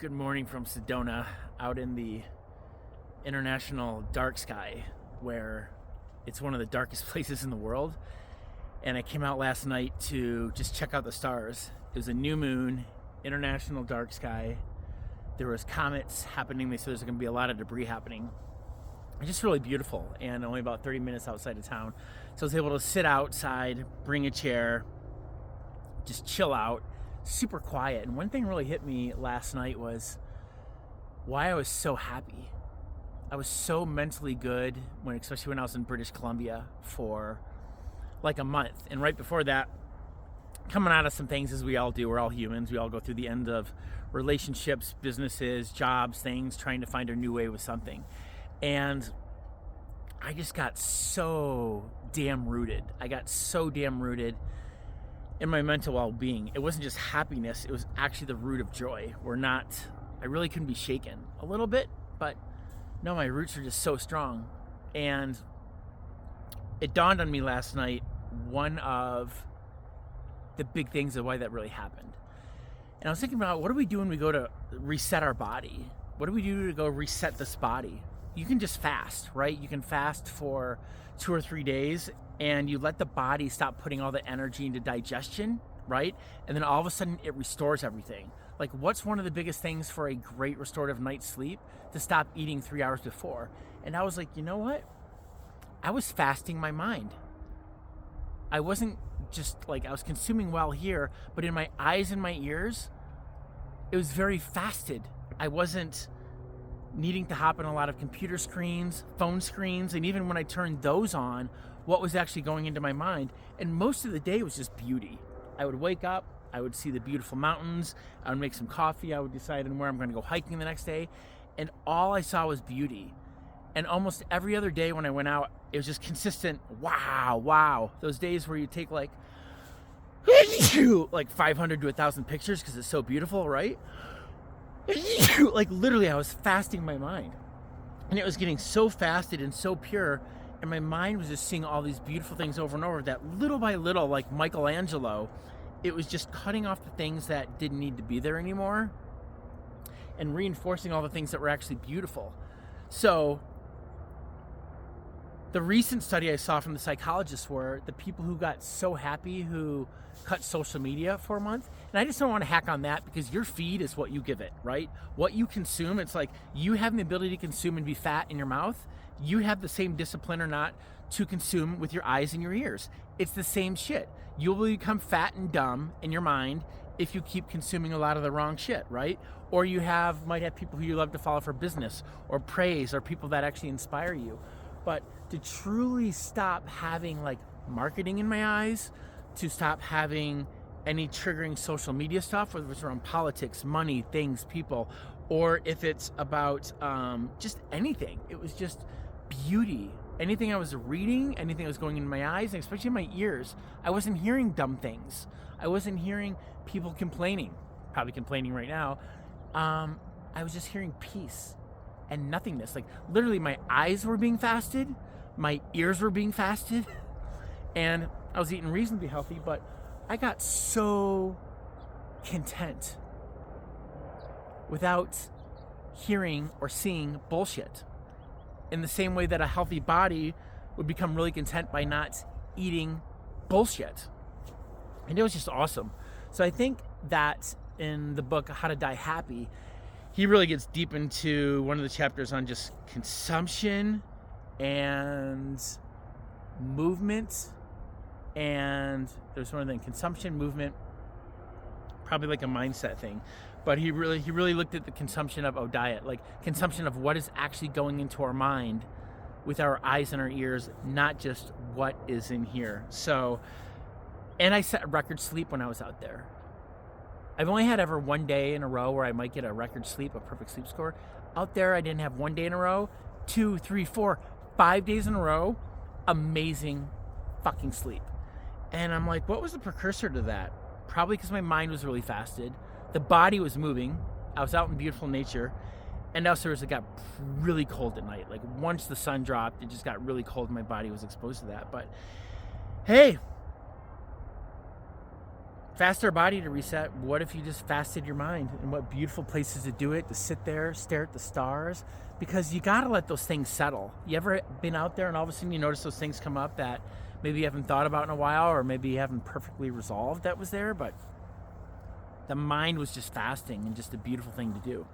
Good morning from Sedona, out in the international dark sky, where it's one of the darkest places in the world. And I came out last night to just check out the stars. It was a new moon, international dark sky. There was comets happening. They said there's going to be a lot of debris happening. It's just really beautiful, and only about 30 minutes outside of town. So I was able to sit outside, bring a chair, just chill out. Super quiet. And one thing really hit me last night was why I was so happy. I was so mentally good especially when I was in British Columbia for like a month. And right before that, coming out of some things, as we all do, we're all humans. We all go through the end of relationships, businesses, jobs, things, trying to find our new way with something. And I just got so damn rooted. I got so damn rooted in my mental well-being. It wasn't just happiness, it was actually the root of joy. I really couldn't be shaken. A little bit, but no, my roots are just so strong. And it dawned on me last night, one of the big things of why that really happened. And I was thinking about, what do we do when we go to reset our body? What do we do to go reset this body? You can just fast, right? You can fast for 2 or 3 days, and you let the body stop putting all the energy into digestion, right? And then all of a sudden it restores everything. Like, what's one of the biggest things for a great restorative night's sleep? To stop eating 3 hours before. And I was like, you know what? I was fasting my mind. I wasn't just like, I was consuming well here, but in my eyes and my ears, it was very fasted. I wasn't needing to hop on a lot of computer screens, phone screens, and even when I turned those on, what was actually going into my mind. And most of the day was just beauty. I would wake up, I would see the beautiful mountains, I would make some coffee, I would decide on where I'm going to go hiking the next day, and all I saw was beauty. And almost every other day when I went out, it was just consistent, wow. Those days where you take like 500 to 1,000 pictures because it's so beautiful, right? Like, literally, I was fasting my mind. And it was getting so fasted and so pure, and my mind was just seeing all these beautiful things over and over, that little by little, like Michelangelo, it was just cutting off the things that didn't need to be there anymore and reinforcing all the things that were actually beautiful. So the recent study I saw from the psychologists were the people who got so happy who cut social media for a month. And I just don't want to hack on that, because your feed is what you give it, right? What you consume, it's like you have the ability to consume and be fat in your mouth. You have the same discipline or not to consume with your eyes and your ears. It's the same shit. You will become fat and dumb in your mind if you keep consuming a lot of the wrong shit, right? Or you might have people who you love to follow for business or praise, or people that actually inspire you. But to truly stop having like marketing in my eyes, to stop having any triggering social media stuff, whether it's around politics, money, things, people, or if it's about just anything. It was just beauty. Anything I was reading, anything that was going in my eyes, and especially in my ears, I wasn't hearing dumb things. I wasn't hearing people complaining, probably complaining right now. I was just hearing peace and nothingness. Like, literally, my eyes were being fasted, my ears were being fasted, and I was eating reasonably healthy, but I got so content without hearing or seeing bullshit. In the same way that a healthy body would become really content by not eating bullshit. And it was just awesome. So I think that in the book, How to Die Happy, he really gets deep into one of the chapters on just consumption and movement. And there's one of them, consumption, movement, probably like a mindset thing. But he really looked at the consumption of diet, like consumption of what is actually going into our mind with our eyes and our ears, not just what is in here. So, and I set a record sleep when I was out there. I've only had ever 1 day in a row where I might get a record sleep, a perfect sleep score. Out there, I didn't have 1 day in a row, 2, 3, 4, 5 days in a row, amazing fucking sleep. And I'm like, what was the precursor to that? Probably because my mind was really fasted. The body was moving. I was out in beautiful nature. And also it got really cold at night. Like, once the sun dropped, it just got really cold and my body was exposed to that. But hey, fast our body to reset. What if you just fasted your mind? And what beautiful places to do it, to sit there, stare at the stars, because you got to let those things settle. You ever been out there and all of a sudden you notice those things come up that maybe you haven't thought about in a while, or maybe you haven't perfectly resolved that was there, but the mind was just fasting and just a beautiful thing to do.